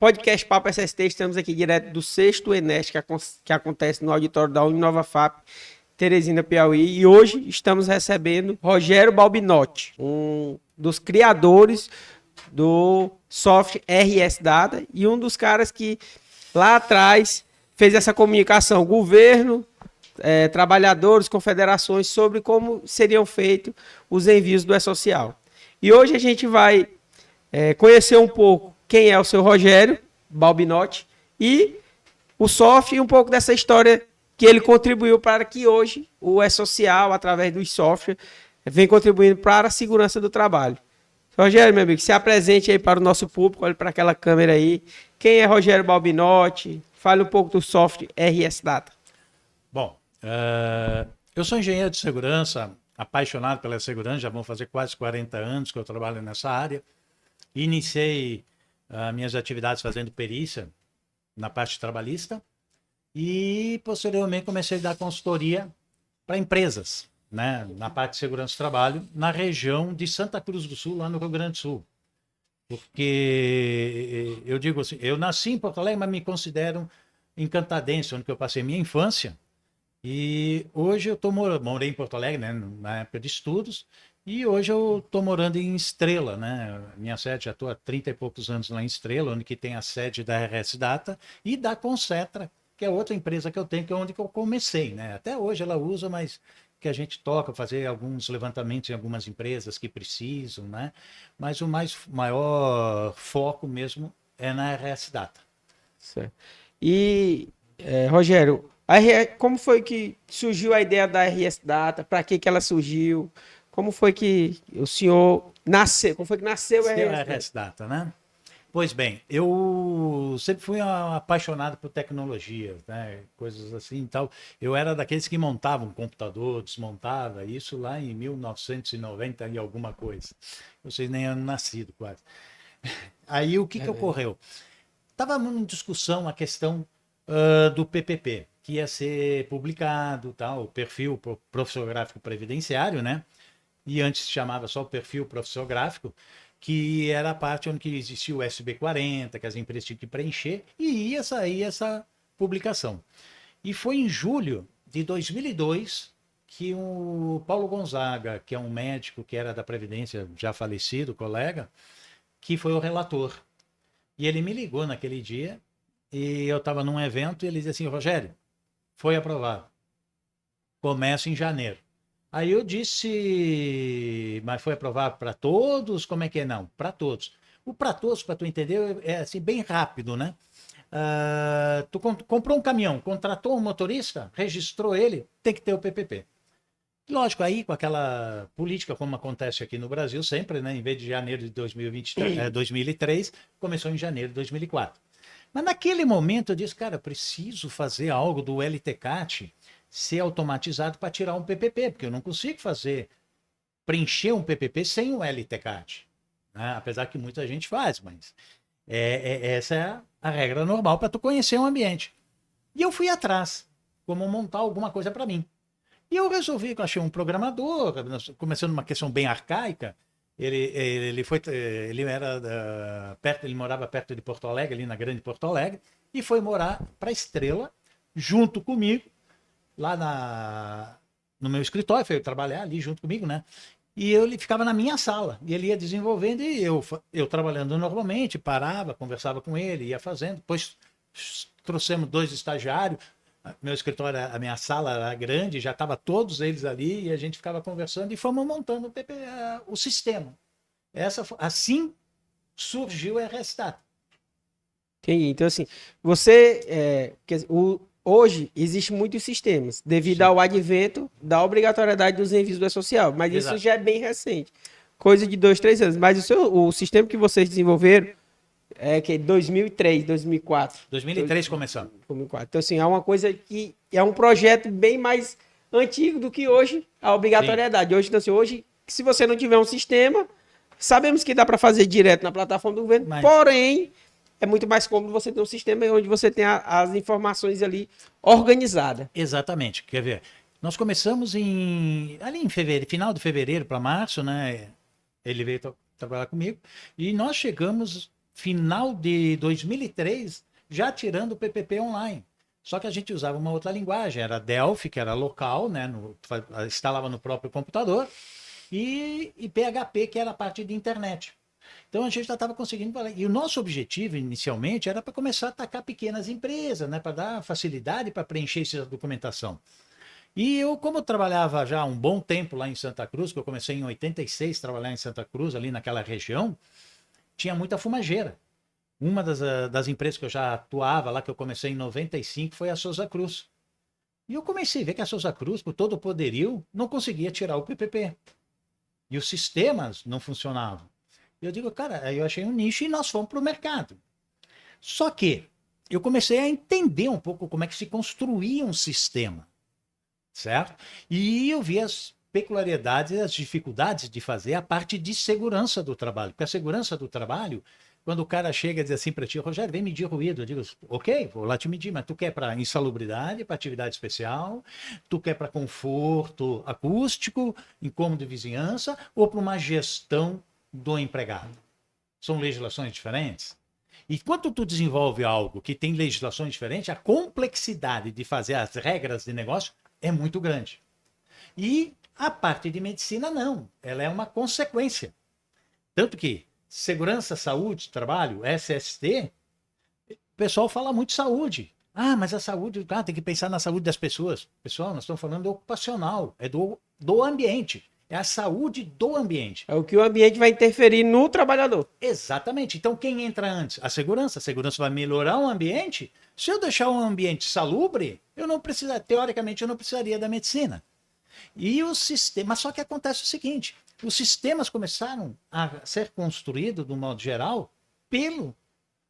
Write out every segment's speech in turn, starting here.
podcast Papo SST. Estamos aqui direto do 6º Enesc, que acontece no auditório da Uninova FAP, Teresina, Piauí. E hoje estamos recebendo Rogério Balbinotti, um dos criadores do software RS Data e um dos caras que lá atrás fez essa comunicação, governo, trabalhadores, confederações, sobre como seriam feitos os envios do E-Social. E hoje a gente vai conhecer um pouco quem é o seu Rogério Balbinotti e o software e um pouco dessa história que ele contribuiu para que hoje o E-Social, através do software, vem contribuindo para a segurança do trabalho. Rogério, meu amigo, se apresente aí para o nosso público, olhe para aquela câmera aí. Quem é Rogério Balbinotti? Fale um pouco do software RS Data. Bom, eu sou engenheiro de segurança, apaixonado pela segurança, já vão fazer quase 40 anos que eu trabalho nessa área. Iniciei minhas atividades fazendo perícia na parte trabalhista e, posteriormente, comecei a dar consultoria para empresas, né, na parte de segurança do trabalho, na região de Santa Cruz do Sul, lá no Rio Grande do Sul. Porque eu digo assim, eu nasci em Porto Alegre, mas me considero encantadense, onde eu passei minha infância. E hoje eu morei em Porto Alegre, né, na época de estudos, e hoje eu estou morando em Estrela, né? Minha sede, já estou há 30 e poucos anos lá em Estrela, onde que tem a sede da RS Data e da Concetra, que é outra empresa que eu tenho, que é onde que eu comecei, né? Até hoje ela usa, mas que a gente toca, fazer alguns levantamentos em algumas empresas que precisam, né? Mas o maior foco mesmo é na RS Data. Certo. E, Rogério, como foi que surgiu a ideia da RS Data? Para que ela surgiu? Como foi que o senhor nasceu? Como foi que nasceu a RS Data, né? Pois bem, eu sempre fui apaixonado por tecnologia, né? Coisas assim e tal. Eu era daqueles que montavam um computador, desmontava, isso lá em 1990 e alguma coisa. Vocês nem eram nascido quase. Aí o que ocorreu? Estava em discussão a questão do PPP, que ia ser publicado, tal, o perfil professor gráfico previdenciário, né? E antes se chamava só o perfil professor gráfico, que era a parte onde existia o SB40, que as empresas tinham que preencher, e ia sair essa publicação. E foi em julho de 2002 que o Paulo Gonzaga, que é um médico que era da Previdência, já falecido, colega, que foi o relator. E ele me ligou naquele dia, e eu estava num evento, e ele disse assim, Rogério, foi aprovado. Começa em janeiro. Aí eu disse, mas foi aprovado para todos? Como é que é? Não, para todos. O para todos, para tu entender, é assim, bem rápido, né? Tu comprou um caminhão, contratou um motorista, registrou ele, tem que ter o PPP. Lógico, aí com aquela política, como acontece aqui no Brasil sempre, né? Em vez de janeiro de 2003, começou em janeiro de 2004. Mas naquele momento eu disse, cara, preciso fazer algo do LTCAT ser automatizado para tirar um PPP, porque eu não consigo preencher um PPP sem um LTCAT, né? Apesar que muita gente faz, mas essa é a regra normal para tu conhecer um ambiente. E eu fui atrás, como montar alguma coisa para mim. E eu resolvi, achei um programador, começando uma questão bem arcaica. Ele morava perto de Porto Alegre, ali na Grande Porto Alegre, e foi morar para Estrela, junto comigo, lá no meu escritório, foi trabalhar ali junto comigo, né? E ele ficava na minha sala, e ele ia desenvolvendo, e eu trabalhando normalmente, parava, conversava com ele, ia fazendo. Depois trouxemos 2 estagiários, meu escritório, a minha sala era grande, já estava todos eles ali, e a gente ficava conversando, e fomos montando o sistema. Assim surgiu a RS Data. Entendi. Então, assim, hoje existe muitos sistemas, devido ao advento da obrigatoriedade dos envios do E-Social, mas Exato. isso já é bem recente, coisa de 2, 3 anos. Mas o sistema que vocês desenvolveram é que 2003, 2004. 2003 começamos. 2004. Então, assim, é uma coisa que é um projeto bem mais antigo do que hoje a obrigatoriedade. Hoje, então, assim, hoje, se você não tiver um sistema, sabemos que dá para fazer direto na plataforma do governo, porém, é muito mais cômodo você ter um sistema onde você tem as informações ali organizadas. Exatamente. Quer ver? Nós começamos ali em fevereiro, final de fevereiro para março, né? Ele veio trabalhar comigo e nós chegamos final de 2003, já tirando o PPP online. Só que a gente usava uma outra linguagem, era Delphi, que era local, né, instalava no próprio computador, e PHP, que era a parte de internet. Então a gente já estava conseguindo falar. E o nosso objetivo inicialmente era para começar a atacar pequenas empresas, né, para dar facilidade para preencher essa documentação. E eu, como eu trabalhava já há um bom tempo lá em Santa Cruz, que eu comecei em 86 a trabalhar em Santa Cruz, ali naquela região, tinha muita fumageira. Uma das empresas que eu já atuava lá, que eu comecei em 95, foi a Souza Cruz. E eu comecei a ver que a Souza Cruz, por todo o poderio, não conseguia tirar o PPP. E os sistemas não funcionavam. E eu digo, cara, aí eu achei um nicho e nós fomos para o mercado. Só que eu comecei a entender um pouco como é que se construía um sistema, certo? E eu vi as peculiaridades e as dificuldades de fazer a parte de segurança do trabalho. Porque a segurança do trabalho, quando o cara chega e diz assim para ti, Rogério, vem medir ruído. Eu digo, ok, vou lá te medir, mas tu quer para insalubridade, para atividade especial, tu quer para conforto acústico, incômodo de vizinhança, ou para uma gestão do empregado? São legislações diferentes. E quando tu desenvolve algo que tem legislações diferentes, a complexidade de fazer as regras de negócio é muito grande. E a parte de medicina não, ela é uma consequência. Tanto que segurança, saúde, trabalho, SST, o pessoal fala muito saúde. Ah, mas a saúde, tem que pensar na saúde das pessoas. Pessoal, nós estamos falando do ocupacional, é do ambiente. É a saúde do ambiente. É o que o ambiente vai interferir no trabalhador. Exatamente. Então, quem entra antes? A segurança. A segurança vai melhorar o ambiente. Se eu deixar um ambiente salubre, eu não precisaria, teoricamente, eu não precisaria da medicina. E o sistema. Só que acontece o seguinte: os sistemas começaram a ser construídos, de um modo geral, pelo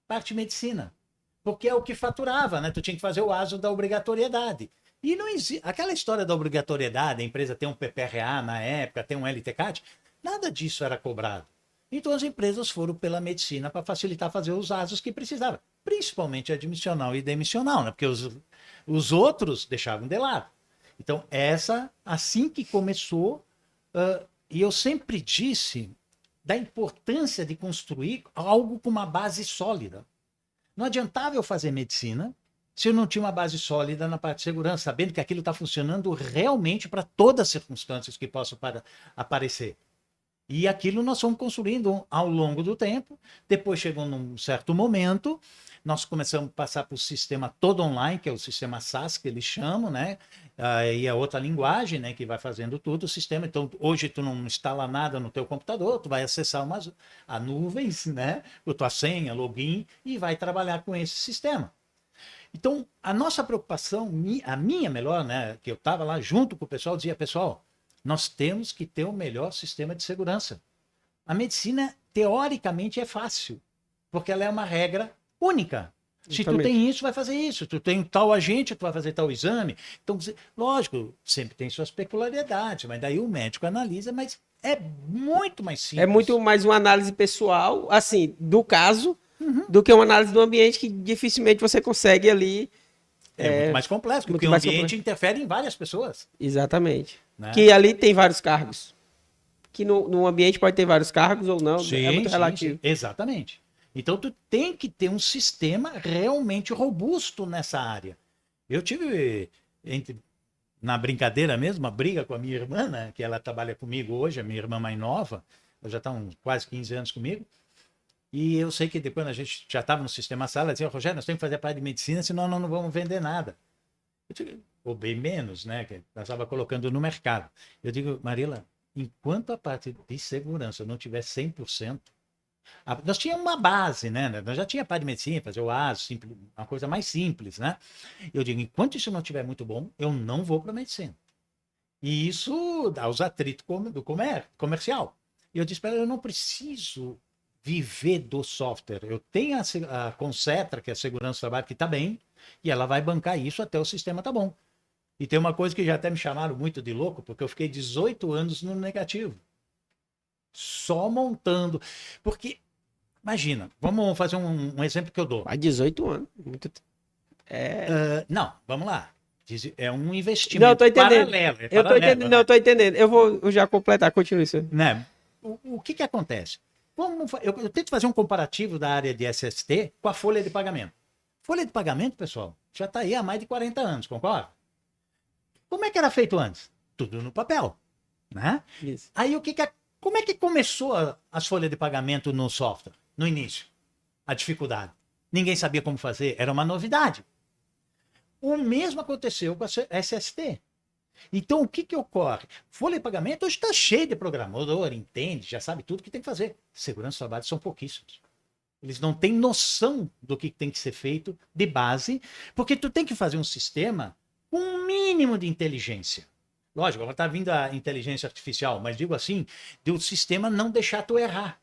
parte de medicina. Porque é o que faturava, né? Tu tinha que fazer o ASO da obrigatoriedade. E não existe. Aquela história da obrigatoriedade, a empresa tem um PPRA na época, tem um LTCAT, nada disso era cobrado. Então as empresas foram pela medicina para facilitar fazer os ASOS que precisavam, principalmente admissional e demissional, né? Porque os outros deixavam de lado. Então, assim que começou, e eu sempre disse da importância de construir algo com uma base sólida. Não adiantava eu fazer medicina se eu não tinha uma base sólida na parte de segurança, sabendo que aquilo está funcionando realmente para todas as circunstâncias que possam aparecer. E aquilo nós fomos construindo ao longo do tempo. Depois chegou num certo momento, nós começamos a passar para o sistema todo online, que é o sistema SaaS, que eles chamam, né? E é outra linguagem, né, que vai fazendo tudo o sistema. Então, hoje tu não instala nada no teu computador, tu vai acessar a nuvens, né, com a tua senha, login, e vai trabalhar com esse sistema. Então, a nossa preocupação, a minha melhor, né, que eu estava lá junto com o pessoal, dizia, pessoal, nós temos que ter o melhor sistema de segurança. A medicina, teoricamente, é fácil, porque ela é uma regra única. Se tu tem isso, vai fazer isso. Tu tem tal agente, tu vai fazer tal exame. Então, lógico, sempre tem suas peculiaridades, mas daí o médico analisa, mas é muito mais simples. É muito mais uma análise pessoal, assim, do caso, do que uma análise do ambiente que dificilmente você consegue ali. É muito mais complexo, porque o ambiente interfere em várias pessoas. Exatamente. Né? Que ali tem vários cargos. Que no ambiente pode ter vários cargos ou não, sim, é muito relativo. Sim. Exatamente. Então, tu tem que ter um sistema realmente robusto nessa área. Eu tive, na brincadeira mesmo, uma briga com a minha irmã, né, que ela trabalha comigo hoje, a minha irmã mais nova, ela já está uns quase 15 anos comigo, e eu sei que depois a gente já estava no sistema sala, ela dizia, Rogério, nós temos que fazer a parte de medicina, senão nós não vamos vender nada. Eu digo, ou bem menos, né, que nós estava colocando no mercado. Eu digo, Marila, enquanto a parte de segurança não tiver 100%, nós tínhamos uma base, né? Nós já tinha parte de medicina, fazer o ASO, uma coisa mais simples, né? Eu digo, enquanto isso não estiver muito bom, eu não vou para a medicina. E isso dá os atritos do comercial. E eu disse para ela, eu não preciso viver do software. Eu tenho a Concetra, que é a segurança do trabalho, que está bem, e ela vai bancar isso até o sistema tá bom. E tem uma coisa que já até me chamaram muito de louco, porque eu fiquei 18 anos no negativo. Só montando. Porque, imagina, vamos fazer um exemplo que eu dou. Há 18 anos. Muito... não, vamos lá. É um investimento não, eu tô entendendo. paralelo. Eu tô entendendo, né? Não, eu tô entendendo. Eu vou já completar, continue isso. Né? O que acontece? Eu tento fazer um comparativo da área de SST com a folha de pagamento. Folha de pagamento, pessoal, já está aí há mais de 40 anos, concorda? Como é que era feito antes? Tudo no papel, né? Isso. Aí como é que começou as folhas de pagamento no software, no início? A dificuldade. Ninguém sabia como fazer, era uma novidade. O mesmo aconteceu com a SST. Então, o que ocorre? Folha de pagamento hoje está cheio de programador, entende, já sabe tudo que tem que fazer. Segurança do trabalho são pouquíssimos. Eles não têm noção do que tem que ser feito de base, porque tu tem que fazer um sistema com um mínimo de inteligência. Lógico, agora está vindo a inteligência artificial, mas digo assim, de o sistema não deixar tu errar.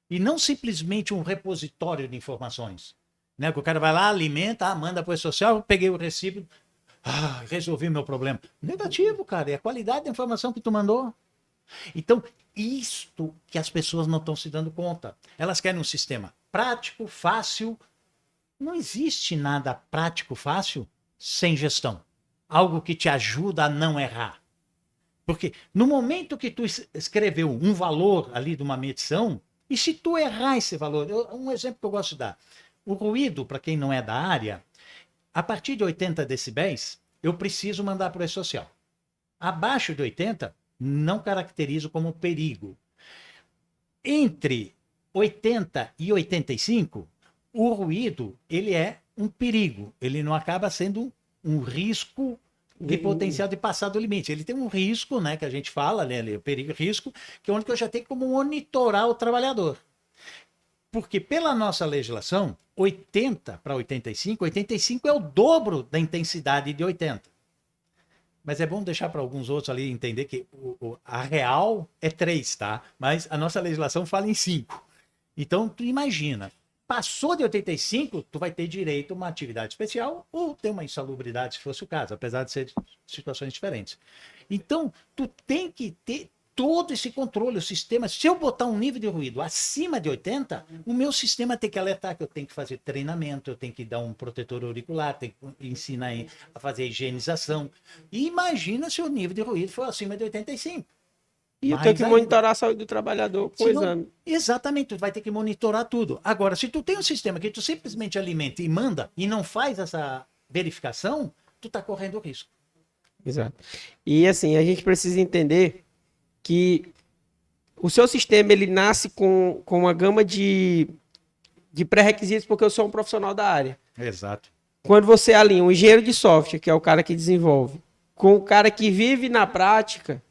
E não simplesmente um repositório de informações. Né? Que o cara vai lá, alimenta, manda para o social, peguei o recibo, resolvi o meu problema. Negativo, cara, é a qualidade da informação que tu mandou. Então, isto que as pessoas não estão se dando conta. Elas querem um sistema prático, fácil. Não existe nada prático, fácil, sem gestão. Algo que te ajuda a não errar. Porque no momento que tu escreveu um valor ali de uma medição, e se tu errar esse valor, um exemplo que eu gosto de dar. O ruído, para quem não é da área, a partir de 80 decibéis, eu preciso mandar para o E-Social. Abaixo de 80, não caracterizo como perigo. Entre 80 e 85, o ruído ele é um perigo. Ele não acaba sendo um risco de potencial de passar do limite. Ele tem um risco, né, que a gente fala, né, o perigo, risco, que é onde eu já tenho como monitorar o trabalhador. Porque pela nossa legislação, 80 para 85, 85 é o dobro da intensidade de 80. Mas é bom deixar para alguns outros ali entender que a real é 3, tá? Mas a nossa legislação fala em 5. Então, tu imagina, passou de 85, tu vai ter direito a uma atividade especial ou ter uma insalubridade, se fosse o caso, apesar de ser situações diferentes. Então, tu tem que ter todo esse controle, o sistema. Se eu botar um nível de ruído acima de 80, o meu sistema tem que alertar que eu tenho que fazer treinamento, eu tenho que dar um protetor auricular, tenho que ensinar a fazer a higienização. E imagina se o nível de ruído for acima de 85. E eu tenho que monitorar a saúde do trabalhador com o exame. Exatamente, tu vai ter que monitorar tudo. Agora, se tu tem um sistema que tu simplesmente alimenta e manda e não faz essa verificação, tu tá correndo risco. Exato. E assim, a gente precisa entender que o seu sistema ele nasce com uma gama de pré-requisitos, porque eu sou um profissional da área. Exato. Quando você alinha um engenheiro de software, que é o cara que desenvolve, com o cara que vive na prática,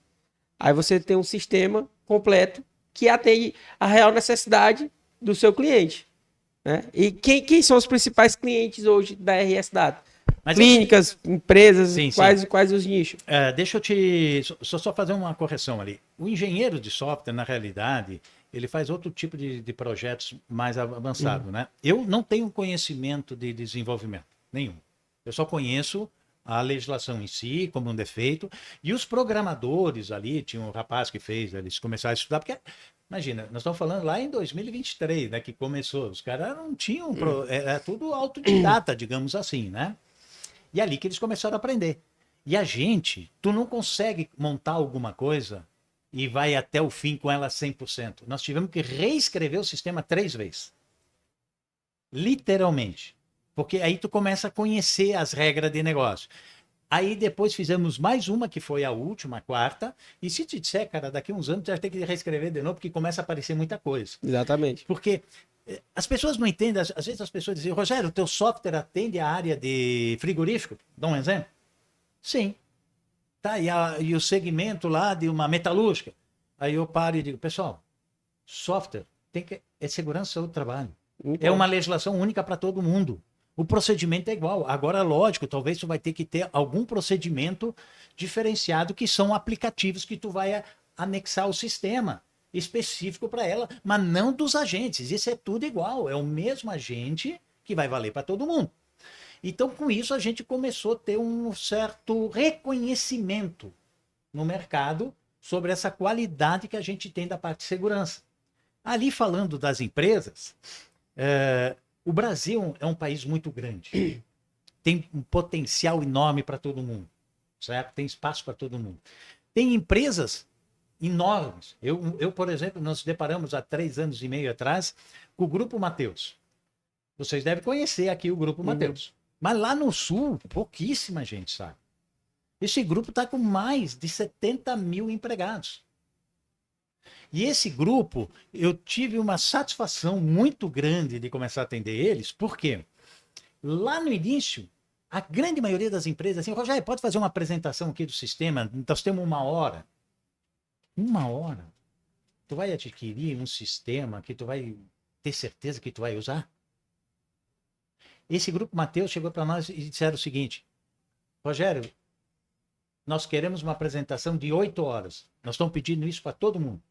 aí você tem um sistema completo que atende a real necessidade do seu cliente. Né? E quem são os principais clientes hoje da RS Data? Mas clínicas, empresas, sim, quais os nichos? Deixa eu só fazer uma correção ali. O engenheiro de software, na realidade, ele faz outro tipo de projetos mais avançado, né? Eu não tenho conhecimento de desenvolvimento nenhum. Eu só conheço a legislação em si, como um defeito, e os programadores ali, tinha um rapaz que fez, eles começaram a estudar, porque, imagina, nós estamos falando lá em 2023, né, que começou, os caras não tinham, era tudo autodidata, digamos assim, né? E é ali que eles começaram a aprender. E a gente, tu não consegue montar alguma coisa e vai até o fim com ela 100%. Nós tivemos que reescrever o sistema 3 vezes. Literalmente. Porque aí tu começa a conhecer as regras de negócio. Aí depois fizemos mais uma, que foi a última, a quarta. E se te disser, cara, daqui a uns anos tu vai ter que reescrever de novo, porque começa a aparecer muita coisa. Exatamente. Porque as pessoas não entendem, às vezes as pessoas dizem, Rogério, o teu software atende a área de frigorífico? Dá um exemplo? Sim. Tá, e o segmento lá de uma metalúrgica? Aí eu paro e digo, pessoal, software é segurança e saúde do trabalho. É uma legislação única para todo mundo. O procedimento é igual. Agora, lógico, talvez tu vai ter que ter algum procedimento diferenciado, que são aplicativos que tu vai anexar ao sistema específico para ela, mas não dos agentes. Isso é tudo igual. É o mesmo agente que vai valer para todo mundo. Então, com isso, a gente começou a ter um certo reconhecimento no mercado sobre essa qualidade que a gente tem da parte de segurança. Ali, falando das empresas, o Brasil é um país muito grande. Tem um potencial enorme para todo mundo, certo? Tem espaço para todo mundo. Tem empresas enormes. Por exemplo, nós nos deparamos há 3 anos e meio atrás com o Grupo Mateus. Vocês devem conhecer aqui o Grupo Mateus. Mas lá no Sul, pouquíssima gente sabe. Esse grupo está com mais de 70 mil empregados. E esse grupo, eu tive uma satisfação muito grande de começar a atender eles, porque lá no início, a grande maioria das empresas, assim, Rogério, pode fazer uma apresentação aqui do sistema? Nós temos 1 hora. 1 hora? Tu vai adquirir um sistema que tu vai ter certeza que tu vai usar? Esse grupo Mateus chegou para nós e disseram o seguinte: Rogério, nós queremos uma apresentação de 8 horas. Nós estamos pedindo isso para todo mundo.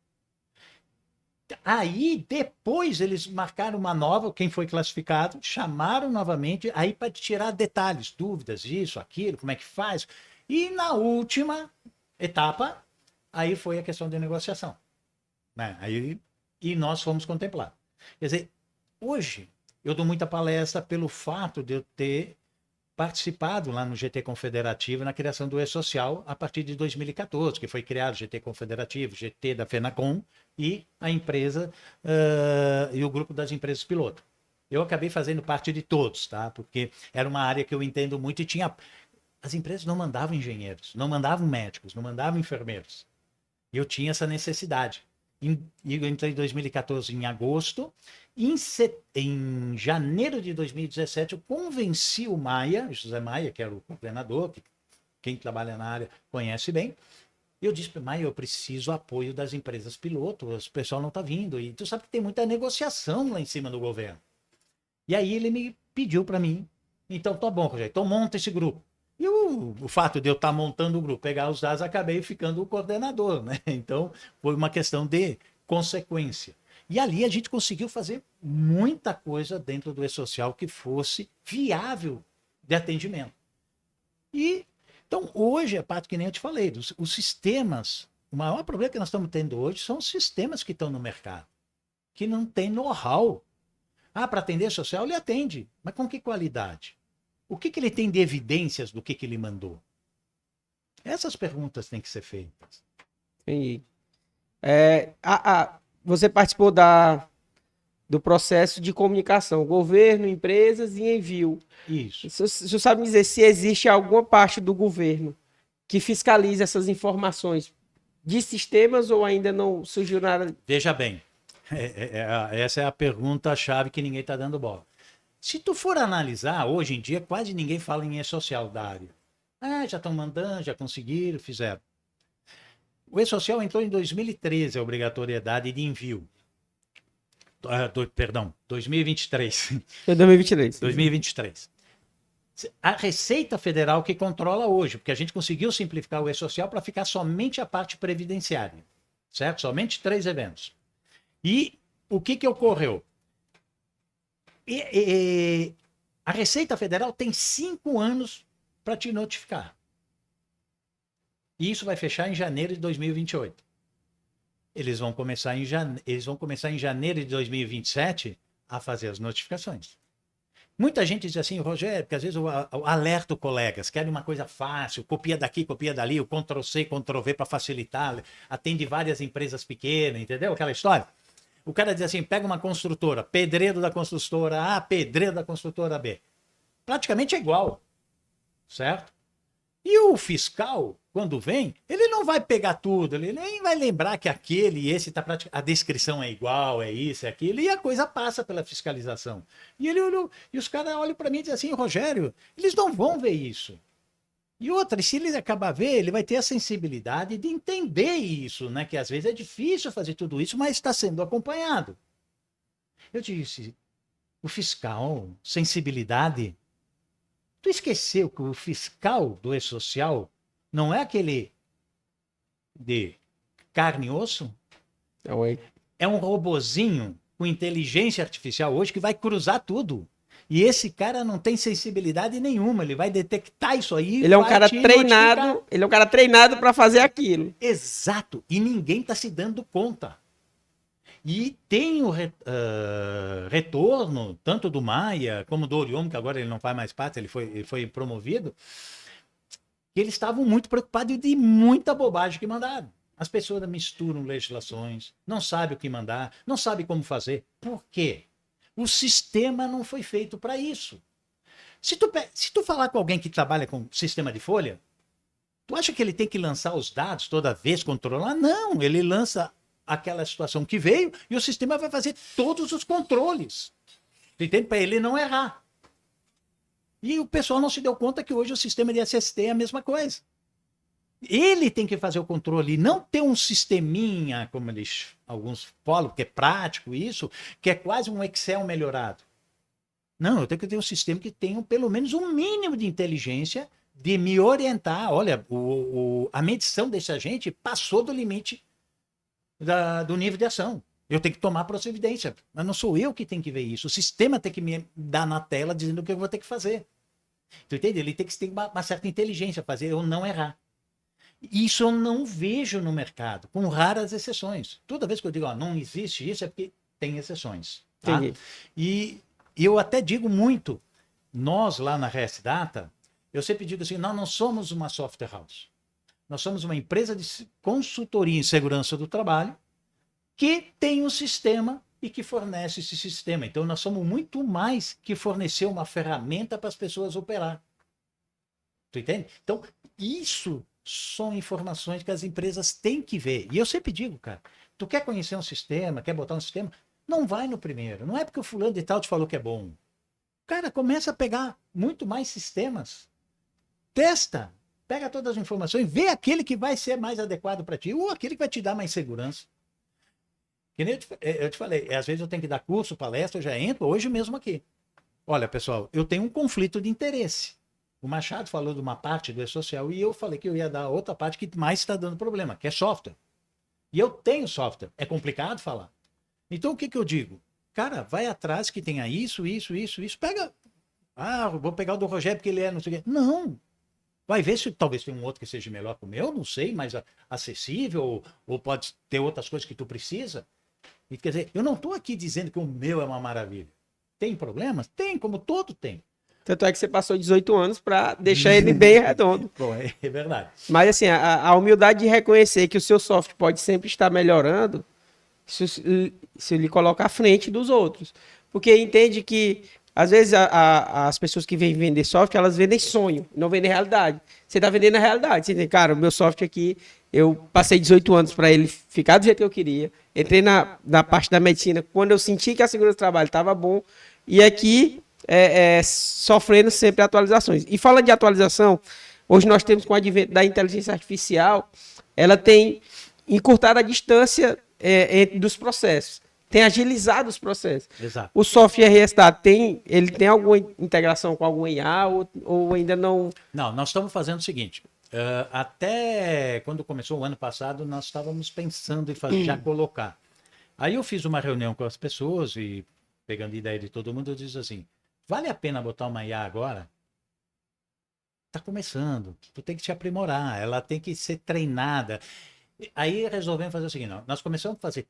Aí, depois, eles marcaram uma nova, quem foi classificado, chamaram novamente, aí para tirar detalhes, dúvidas, isso, aquilo, como é que faz. E na última etapa, aí foi a questão de negociação. Né? E nós fomos contemplados. Quer dizer, hoje, eu dou muita palestra pelo fato de eu ter participado lá no GT Confederativo na criação do E-Social a partir de 2014, que foi criado o GT Confederativo, GT da FENACOM e a empresa e o grupo das empresas piloto. Eu acabei fazendo parte de todos, tá? Porque era uma área que eu entendo muito e tinha... As empresas não mandavam engenheiros, não mandavam médicos, não mandavam enfermeiros. E eu tinha essa necessidade. Eu entrei em 2014 em agosto. Em janeiro de 2017, eu convenci o Maia, José Maia, que era o coordenador, que quem trabalha na área conhece bem. Eu disse para o Maia, eu preciso apoio das empresas piloto, o pessoal não está vindo. E tu sabe que tem muita negociação lá em cima do governo. E aí ele me pediu para mim, então tá bom, Rogério, então monta esse grupo. E o fato de eu estar montando o grupo, pegar os dados, acabei ficando o coordenador, né? Então foi uma questão de consequência. E ali a gente conseguiu fazer muita coisa dentro do E-Social que fosse viável de atendimento. E, então, hoje, a parte que nem eu te falei, os sistemas, o maior problema que nós estamos tendo hoje são os sistemas que estão no mercado, que não tem know-how. Para atender social, ele atende, mas com que qualidade? O que ele tem de evidências do que ele mandou? Essas perguntas têm que ser feitas. Entendi. Você participou do processo de comunicação, governo, empresas e envio. Isso. Você sabe me dizer se existe alguma parte do governo que fiscaliza essas informações de sistemas ou ainda não surgiu nada? Veja bem, essa é a pergunta-chave que ninguém está dando bola. Se tu for analisar, hoje em dia quase ninguém fala em E-Social da área. Já estão mandando, já conseguiram, fizeram. O E-Social entrou em 2013, a obrigatoriedade de envio. Perdão, 2023. É 2023. 2023. A Receita Federal que controla hoje, porque a gente conseguiu simplificar o E-Social para ficar somente a parte previdenciária, certo? Somente 3 eventos. E o que ocorreu? A Receita Federal tem 5 anos para te notificar. E isso vai fechar em janeiro de 2028. Eles vão começar em janeiro de 2027 a fazer as notificações. Muita gente diz assim, Rogério, porque às vezes eu alerto colegas, querem uma coisa fácil, copia daqui, copia dali, o Ctrl+C, Ctrl+V para facilitar, atende várias empresas pequenas, entendeu? Aquela história. O cara diz assim, pega uma construtora, pedreiro da construtora A, pedreiro da construtora B. Praticamente é igual, certo? E o fiscal, quando vem, ele não vai pegar tudo, ele nem vai lembrar que aquele e esse a descrição é igual, é isso, é aquilo, e a coisa passa pela fiscalização. E ele olhou, e os caras olham para mim e dizem assim, Rogério, eles não vão ver isso. E outra, se ele acabar ver, ele vai ter a sensibilidade de entender isso, né? Que às vezes é difícil fazer tudo isso, mas está sendo acompanhado. Eu disse, o fiscal, sensibilidade. Tu esqueceu que o fiscal do E-Social não é aquele de carne e osso? É um robozinho com inteligência artificial hoje que vai cruzar tudo. E esse cara não tem sensibilidade nenhuma, ele vai detectar isso aí. Ele é um cara treinado, para fazer aquilo. Exato, e ninguém está se dando conta. E tem o retorno, tanto do Maia como do Orion, que agora ele não faz mais parte, ele foi promovido, que eles estavam muito preocupados de muita bobagem que mandaram. As pessoas misturam legislações, não sabem o que mandar, não sabem como fazer. Por quê? O sistema não foi feito para isso. Se tu falar com alguém que trabalha com sistema de folha, tu acha que ele tem que lançar os dados toda vez, controlar? Não, ele lança aquela situação que veio e o sistema vai fazer todos os controles. Tu entende? Para ele não errar. E o pessoal não se deu conta que hoje o sistema de SST é a mesma coisa. Ele tem que fazer o controle, não ter um sisteminha, como alguns falam, que é prático isso, que é quase um Excel melhorado. Não, eu tenho que ter um sistema que tenha pelo menos um mínimo de inteligência de me orientar. Olha, a medição desse agente passou do limite do nível de ação. Eu tenho que tomar providência. Mas não sou eu que tenho que ver isso. O sistema tem que me dar na tela dizendo o que eu vou ter que fazer. Tu entende? Ele tem que ter uma certa inteligência para fazer eu não errar. Isso eu não vejo no mercado, com raras exceções. Toda vez que eu digo, ó, não existe isso, é porque tem exceções. Tá? E eu até digo muito, nós lá na RS Data, eu sempre digo assim, nós não somos uma software house. Nós somos uma empresa de consultoria em segurança do trabalho que tem um sistema e que fornece esse sistema. Então, nós somos muito mais que fornecer uma ferramenta para as pessoas operar. Tu entende? Então, isso são informações que as empresas têm que ver. E eu sempre digo, cara, tu quer conhecer um sistema, quer botar um sistema, não vai no primeiro. Não é porque o fulano de tal te falou que é bom. Cara, começa a pegar muito mais sistemas. Testa. Pega todas as informações, vê aquele que vai ser mais adequado para ti ou aquele que vai te dar mais segurança. Que nem eu te falei, às vezes eu tenho que dar curso, palestra, eu já entro hoje mesmo aqui. Olha, pessoal, eu tenho um conflito de interesse. O Machado falou de uma parte do E-Social e eu falei que eu ia dar outra parte que mais está dando problema, que é software. E eu tenho software. É complicado falar. Então, o que eu digo? Cara, vai atrás que tenha isso. Pega. Ah, vou pegar o do Rogério porque ele é não sei o quê. Não. Vai ver se talvez tenha um outro que seja melhor que o meu, não sei, mais acessível, ou pode ter outras coisas que tu precisa. E, quer dizer, eu não estou aqui dizendo que o meu é uma maravilha. Tem problemas? Tem, como todo tem. Tanto é que você passou 18 anos para deixar ele bem redondo. Bom, é verdade. Mas assim, a humildade de reconhecer que o seu software pode sempre estar melhorando, se ele coloca à frente dos outros. Porque entende que, às vezes, as pessoas que vêm vender software, elas vendem sonho, não vendem realidade. Você está vendendo a realidade. Você tem, cara, o meu software aqui, eu passei 18 anos para ele ficar do jeito que eu queria. Entrei na parte da medicina quando eu senti que a segurança do trabalho estava bom. E aqui, sofrendo sempre atualizações. E falando de atualização, hoje nós temos com o advento da inteligência artificial, ela tem encurtado a distância dos processos. Tem agilizado os processos. Exato. O software RSData, ele tem alguma integração com algum IA ou ainda não? Não, nós estamos fazendo o seguinte. Até quando começou o ano passado, nós estávamos pensando em já colocar. Aí eu fiz uma reunião com as pessoas e, pegando ideia de todo mundo, eu disse assim, vale a pena botar uma IA agora? Está começando, tu tem que te aprimorar, ela tem que ser treinada. Aí resolvemos fazer o seguinte, nós começamos a fazer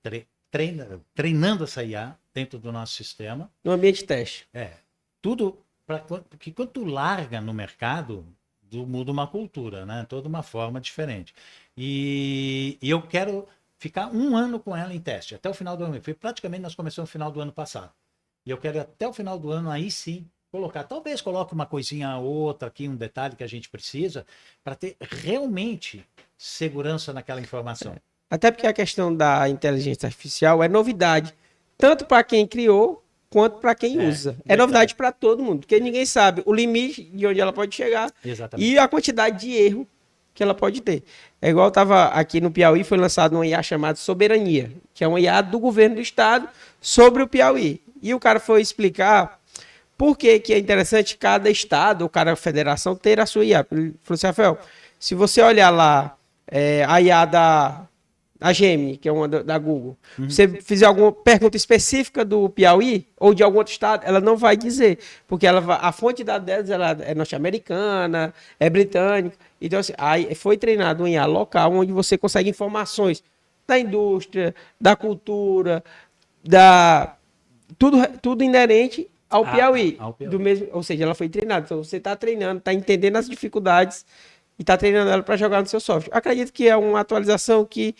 treinando essa IA dentro do nosso sistema. No ambiente de teste. Tudo, porque quando tu larga no mercado, muda uma cultura, né? Toda uma forma diferente. E eu quero ficar 1 ano com ela em teste, até o final do ano. Praticamente nós começamos no final do ano passado. E eu quero até o final do ano, aí sim, colocar. Talvez coloque uma coisinha outra aqui, um detalhe que a gente precisa, para ter realmente segurança naquela informação. Até porque a questão da inteligência artificial é novidade, tanto para quem criou, quanto para quem usa. É novidade para todo mundo, porque ninguém sabe o limite de onde ela pode chegar. Exatamente. E a quantidade de erro que ela pode ter. É igual estava aqui no Piauí, foi lançado uma IA chamada Soberania, que é uma IA do governo do estado sobre o Piauí. E o cara foi explicar por que é interessante cada estado ou cada federação ter a sua IA. Ele falou assim, Rafael, se você olhar lá a IA a Gemini, que é uma da Google, você fizer alguma pergunta específica do Piauí ou de algum outro estado, ela não vai dizer, porque a fonte de dados delas ela é norte-americana, é britânica. Então, assim, aí foi treinado em IA local, onde você consegue informações da indústria, da cultura, tudo inerente ao Piauí. Ao Piauí. Do mesmo, ou seja, ela foi treinada. Então, você está treinando, está entendendo as dificuldades e está treinando ela para jogar no seu software. Acredito que é uma atualização que,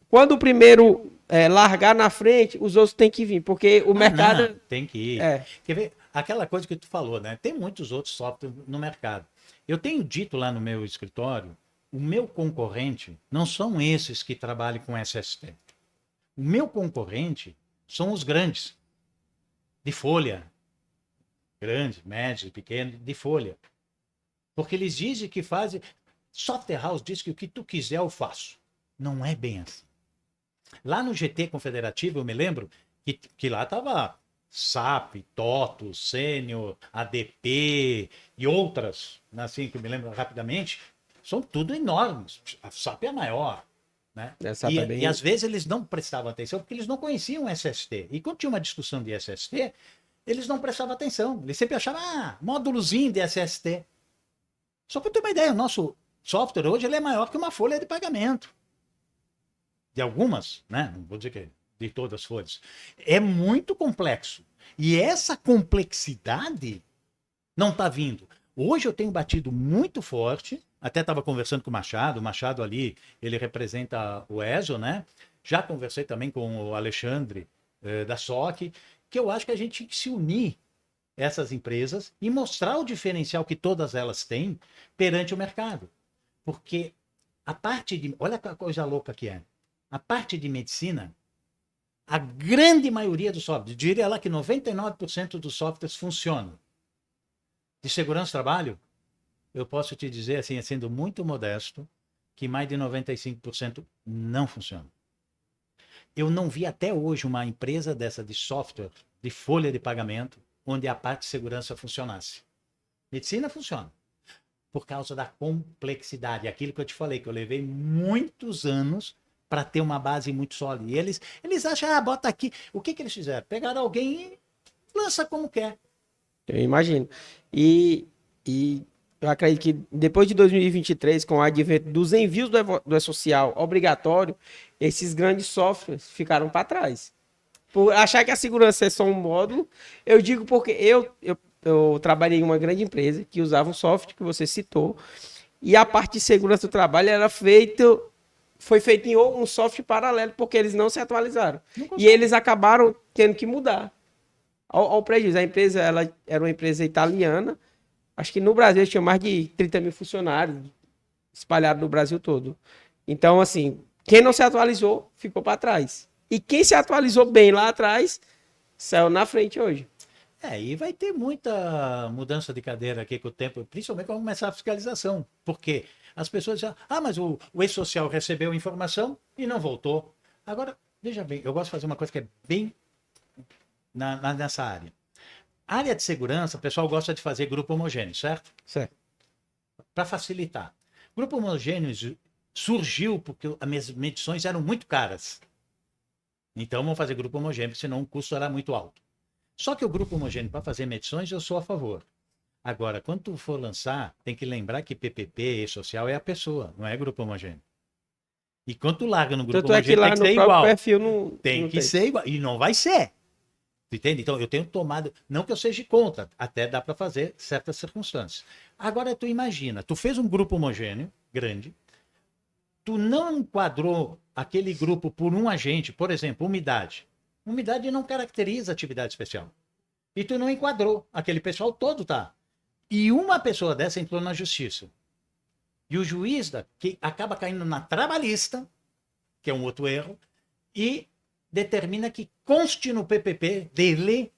quando o primeiro largar na frente, os outros têm que vir, porque o mercado... Não, tem que ir. É, Quer ver? Aquela coisa que tu falou, né? Tem muitos outros softwares no mercado. Eu tenho dito lá no meu escritório, o meu concorrente não são esses que trabalham com SST. O meu concorrente são os grandes, de folha. Grande, médio, pequeno, de folha. Porque eles dizem que fazem... Software House diz que o que tu quiser eu faço. Não é bem assim. Lá no GT Confederativo, eu me lembro que lá estava SAP, TOTO, Sênior, ADP e outras, assim que eu me lembro rapidamente, são tudo enormes. A SAP é a maior. Né? essa tá bem... E às vezes eles não prestavam atenção porque eles não conheciam o SST. E quando tinha uma discussão de SST, eles não prestavam atenção. Eles sempre achavam, módulozinho de SST. Só para ter uma ideia, o nosso software hoje ele é maior que uma folha de pagamento. De algumas, né? Não vou dizer que de todas as folhas. É muito complexo. E essa complexidade não está vindo. Hoje eu tenho batido muito forte, até estava conversando com o Machado ali, ele representa o ESO, né? Já conversei também com o Alexandre da SOC, que eu acho que a gente tinha que se unir essas empresas e mostrar o diferencial que todas elas têm perante o mercado. Porque a parte de... Olha que coisa louca que é. A parte de medicina, a grande maioria dos softwares, diria lá que 99% dos softwares funcionam. De segurança do trabalho, eu posso te dizer, assim, sendo muito modesto, que mais de 95% não funciona. Eu não vi até hoje uma empresa dessa de software, de folha de pagamento, onde a parte de segurança funcionasse. Medicina funciona. Por causa da complexidade. Aquilo que eu te falei, que eu levei muitos anos para ter uma base muito sólida. E eles acham, bota aqui. O que eles fizeram? Pegaram alguém e lança como quer. Eu imagino. E eu acredito que depois de 2023, com o advento dos envios do E-Social obrigatório, esses grandes softwares ficaram para trás. Por achar que a segurança é só um módulo, eu digo porque eu trabalhei em uma grande empresa que usava um software que você citou, e a parte de segurança do trabalho foi feita em um software paralelo, porque eles não se atualizaram. E eles acabaram tendo que mudar. Ao prejuízo. A empresa ela era uma empresa italiana. Acho que no Brasil tinha mais de 30 mil funcionários espalhados no Brasil todo. Então, assim, quem não se atualizou ficou para trás. E quem se atualizou bem lá atrás saiu na frente hoje. E vai ter muita mudança de cadeira aqui com o tempo, principalmente quando começar a fiscalização. Porque as pessoas dizem, mas o E-Social recebeu informação e não voltou. Agora, veja bem, eu gosto de fazer uma coisa que é bem nessa área. Área de segurança, o pessoal gosta de fazer grupo homogêneo, certo? Certo. Para facilitar. Grupo homogêneo surgiu porque as medições eram muito caras. Então, vamos fazer grupo homogêneo, senão o custo era muito alto. Só que o grupo homogêneo, para fazer medições, eu sou a favor. Agora, quando tu for lançar, tem que lembrar que PPP e social é a pessoa, não é grupo homogêneo. E quando tu larga no grupo homogêneo, tem que ser igual. Perfil tem que ser igual. E não vai ser. Tu entende? Então, eu tenho tomado... Não que eu seja contra, até dá para fazer certas circunstâncias. Agora, tu imagina, tu fez um grupo homogêneo, grande, tu não enquadrou aquele grupo por um agente, por exemplo, umidade. Umidade não caracteriza atividade especial. E tu não enquadrou. Aquele pessoal todo tá. E uma pessoa dessa entrou na justiça. E o juiz que acaba caindo na trabalhista, que é um outro erro, e determina que conste no PPP dele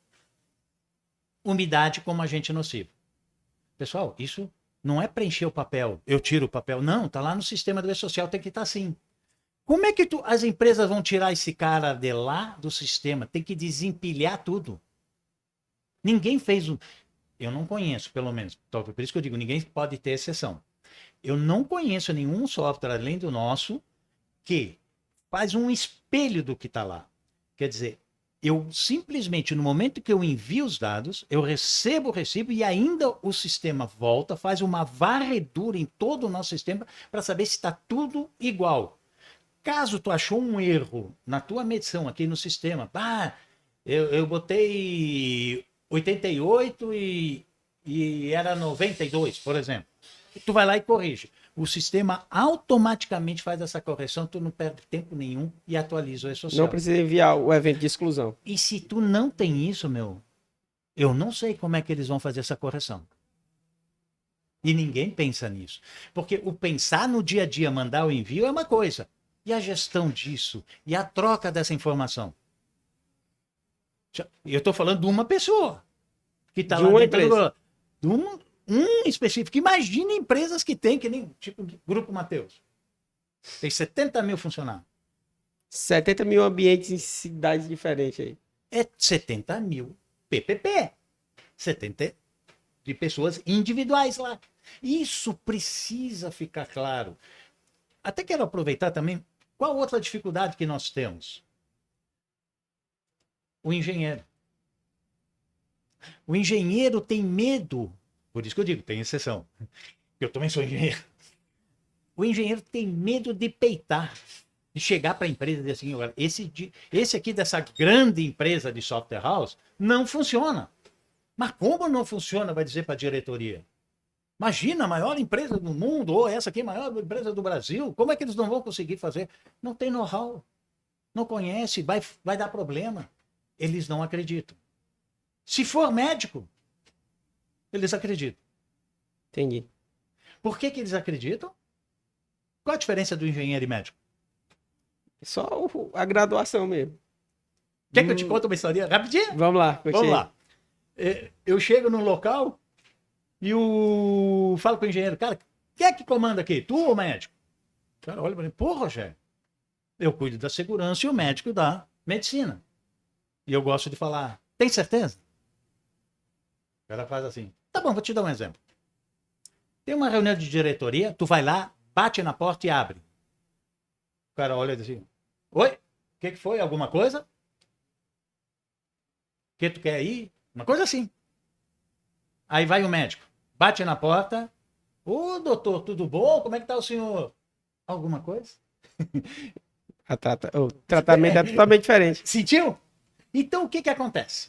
umidade como agente nocivo. Pessoal, isso não é preencher o papel, eu tiro o papel. Não, tá lá no sistema do E-Social, tem que estar assim. Como é que as empresas vão tirar esse cara de lá do sistema? Tem que desempilhar tudo. Ninguém fez eu não conheço, pelo menos. Por isso que eu digo, ninguém pode ter exceção. Eu não conheço nenhum software além do nosso que faz um espelho do que está lá. Quer dizer, eu simplesmente, no momento que eu envio os dados, eu recebo o recibo e ainda o sistema volta, faz uma varredura em todo o nosso sistema para saber se está tudo igual. Caso tu achou um erro na tua medição aqui no sistema, eu botei 88 e era 92, por exemplo. tu vai lá e corrige. O sistema automaticamente faz essa correção, tu não perde tempo nenhum e atualiza o E-Social. Não precisa enviar o evento de exclusão. E se tu não tem isso, eu não sei como é que eles vão fazer essa correção. E ninguém pensa nisso. Porque o pensar no dia a dia, mandar o envio é uma coisa. E a gestão disso? E a troca dessa informação? Eu estou falando de uma pessoa. Que está De lá uma dentro empresa. de um específico. Imagina empresas que tem, que nem tipo Grupo Mateus. Tem 70 mil funcionários. 70 mil ambientes em cidades diferentes aí. É 70 mil PPP. 70 de pessoas individuais lá. Isso precisa ficar claro. Até quero aproveitar também, qual outra dificuldade que nós temos? O engenheiro. O engenheiro tem medo, por isso que eu digo, tem exceção. Eu também sou engenheiro. O engenheiro tem medo de peitar, de chegar para a empresa e dizer assim, olha, esse aqui dessa grande empresa de software house não funciona. Mas como não funciona, vai dizer para a diretoria? Imagina, a maior empresa do mundo, ou essa aqui, a maior empresa do Brasil, como é que eles não vão conseguir fazer? Não tem know-how, não conhece, vai dar problema. Eles não acreditam. Se for médico, eles acreditam. Entendi. Por que eles acreditam? Qual a diferença do engenheiro e médico? Só a graduação mesmo. Quer que eu te conte uma história rapidinho? Vamos lá. Vamos lá. Eu chego num local e falo com o engenheiro, cara, quem é que comanda aqui? Tu ou o médico? O cara olha para mim, pô, Rogério, eu cuido da segurança e o médico da medicina. E eu gosto de falar, tem certeza? O cara faz assim, tá bom, vou te dar um exemplo. Tem uma reunião de diretoria, tu vai lá, bate na porta e abre. O cara olha e diz assim, oi, o que foi? Alguma coisa? O que tu quer ir? Uma coisa assim. Aí vai o médico, bate na porta. Ô, doutor, tudo bom? Como é que tá o senhor? Alguma coisa? O tratamento é totalmente diferente. Sentiu? Então, o que acontece?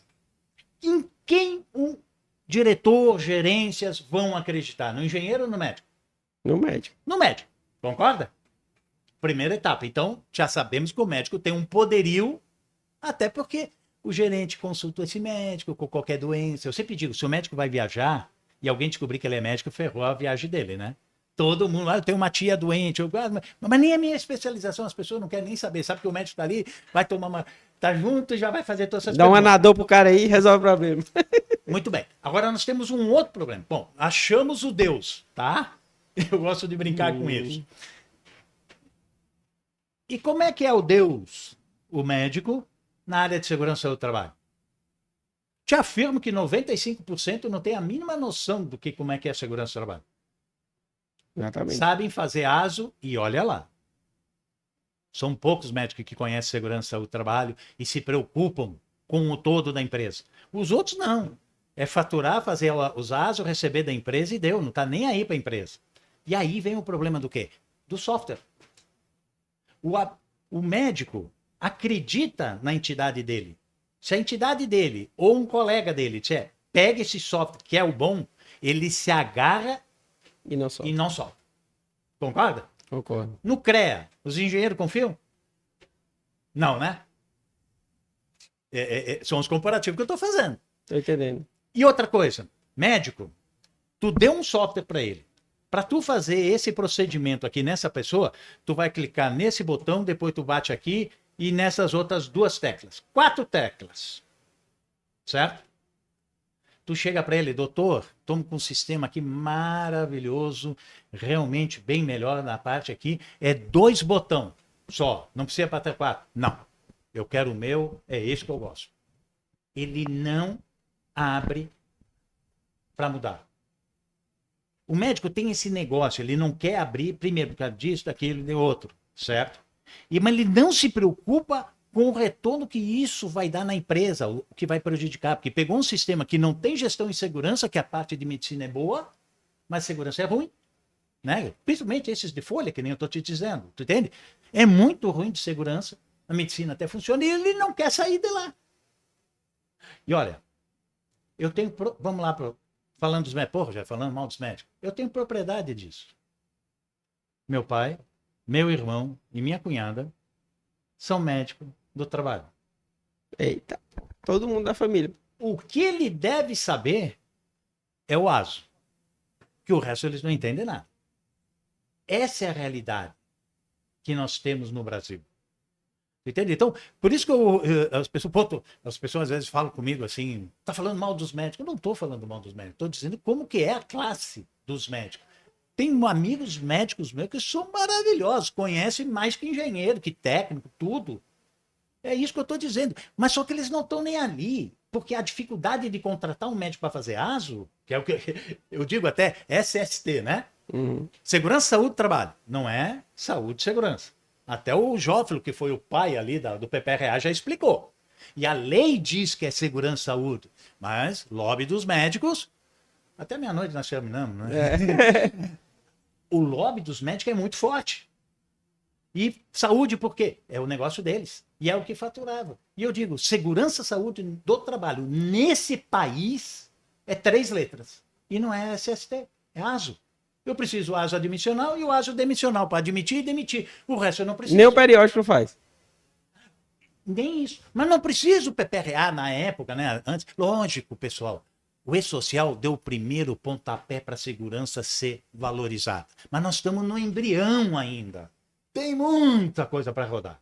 Em quem o diretor, gerências vão acreditar? No engenheiro ou no médico? No médico. No médico. Concorda? Primeira etapa. Então, já sabemos que o médico tem um poderio, até porque o gerente consulta esse médico com qualquer doença. Eu sempre digo, se o médico vai viajar e alguém descobrir que ele é médico, ferrou a viagem dele, né? Todo mundo lá, eu tenho uma tia doente, mas nem a minha especialização, as pessoas não querem nem saber. Sabe que o médico tá ali, vai tomar uma... Tá junto e já vai fazer todas essas Dá um perguntas. anador pro cara aí e resolve o problema. Muito bem. Agora nós temos um outro problema. Bom, achamos o Deus, tá? Eu gosto de brincar com isso. E como é que é o Deus, o médico, na área de segurança do trabalho? Te afirmo que 95% não tem a mínima noção do que como é que é a segurança do trabalho. Exatamente. Sabem fazer ASO e olha lá. São poucos médicos que conhecem segurança do trabalho e se preocupam com o todo da empresa. Os outros não. É faturar, fazer os ASO, receber da empresa e deu. Não está nem aí para a empresa. E aí vem o problema do quê? Do software. O médico acredita na entidade dele. Se a entidade dele ou um colega dele disser, pega esse software que é o bom, ele se agarra E não só. e não solta. Concorda? Concordo. No CREA, os engenheiros confiam? Não, né? São os comparativos que eu estou fazendo. Tô entendendo. E outra coisa, médico, tu deu um software para ele. Para tu fazer esse procedimento aqui nessa pessoa, tu vai clicar nesse botão, depois tu bate aqui e nessas outras 2 teclas. 4 teclas. Certo? Tu chega para ele, doutor, estamos com um sistema aqui maravilhoso, realmente bem melhor na parte aqui. É 2 botões só, não precisa para ter 4. Não, eu quero o meu, é esse que eu gosto. Ele não abre para mudar. O médico tem esse negócio, ele não quer abrir, primeiro, por causa disso, daquilo, de outro, certo? Mas ele não se preocupa com o retorno que isso vai dar na empresa, o que vai prejudicar, porque pegou um sistema que não tem gestão e segurança, que a parte de medicina é boa, mas segurança é ruim, né? Principalmente esses de folha, que nem eu estou te dizendo, tu entende? É muito ruim de segurança, a medicina até funciona, e ele não quer sair de lá. E olha, eu tenho, vamos lá, falando dos médicos, porra, já falando mal dos médicos. Eu tenho propriedade disso. Meu pai, meu irmão e minha cunhada são médicos do trabalho. Eita, todo mundo da família. O que ele deve saber é o ASO. Que o resto eles não entendem nada. Essa é a realidade que nós temos no Brasil. Entende? Então, por isso que as pessoas às vezes falam comigo assim, tá falando mal dos médicos. Eu não estou falando mal dos médicos, estou dizendo como que é a classe dos médicos. Tenho amigos médicos meus que são maravilhosos, conhecem mais que engenheiro, que técnico, tudo. É isso que eu estou dizendo. Mas só que eles não estão nem ali, porque a dificuldade de contratar um médico para fazer ASO, que é o que eu digo até SST, né? Segurança, saúde, trabalho. Não é saúde e segurança. Até o Jófilo, que foi o pai ali do PPRA, já explicou. E a lei diz que é segurança e saúde, mas lobby dos médicos, até meia-noite nós terminamos, né? O lobby dos médicos é muito forte. E saúde, por quê? É o negócio deles. E é o que faturava. E eu digo, segurança, saúde do trabalho nesse país é 3 letras. E não é SST, é ASO. Eu preciso o ASO admissional e o ASO demissional para admitir e demitir. O resto eu não preciso. Nem o periódico faz. Nem isso. Mas não preciso o PPRA na época, né? Antes. Lógico, pessoal. O E-Social deu o primeiro pontapé para a segurança ser valorizada. Mas nós estamos no embrião ainda. Tem muita coisa para rodar.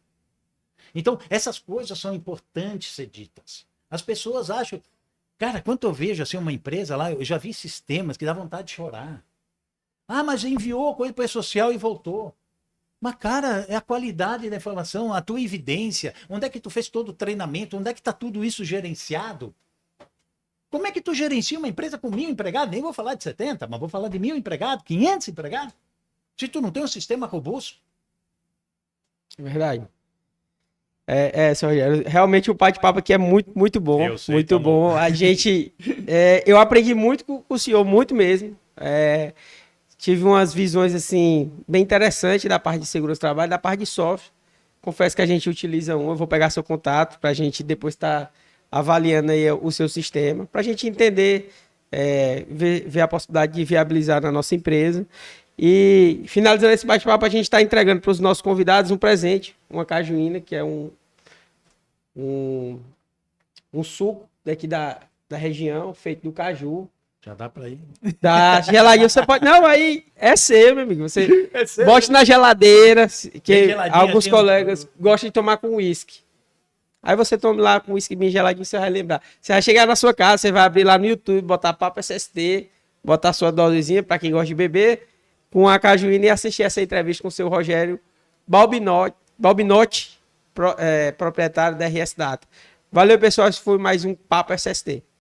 Então, essas coisas são importantes ser ditas. As pessoas acham... Cara, quando eu vejo assim, uma empresa lá, eu já vi sistemas que dá vontade de chorar. Ah, mas enviou coisa para o E-Social e voltou. Mas, cara, é a qualidade da informação, a tua evidência. Onde é que tu fez todo o treinamento? Onde é que está tudo isso gerenciado? Como é que tu gerencia uma empresa com 1.000 empregados? Nem vou falar de 70, mas vou falar de 1.000 empregados, 500 empregados. Se tu não tem um sistema robusto. Verdade. Seu Rogério, realmente o bate-papo aqui é muito, muito bom. Eu sei, muito bom. A gente, eu aprendi muito com o senhor, muito mesmo. Tive umas visões assim bem interessantes da parte de segurança do trabalho, da parte de software. Confesso que a gente utiliza eu vou pegar seu contato para a gente depois estar avaliando aí o seu sistema, para a gente entender, ver a possibilidade de viabilizar na nossa empresa. E finalizando esse bate-papo, a gente está entregando para os nossos convidados um presente, uma cajuína, que é um suco daqui da região, feito do caju. Já dá para ir. Da geladinha, você pode... Não, aí é seu, meu amigo. Você bote na geladeira, que alguns colegas gostam de tomar com uísque. Aí você toma lá com uísque bem geladinho, você vai lembrar. Você vai chegar na sua casa, você vai abrir lá no YouTube, botar Papo SST, botar sua dosezinha, para quem gosta de beber, com a cajuína e assistir essa entrevista com o seu Rogério Balbinotti, proprietário da RS Data. Valeu, pessoal. Esse foi mais um Papo SST.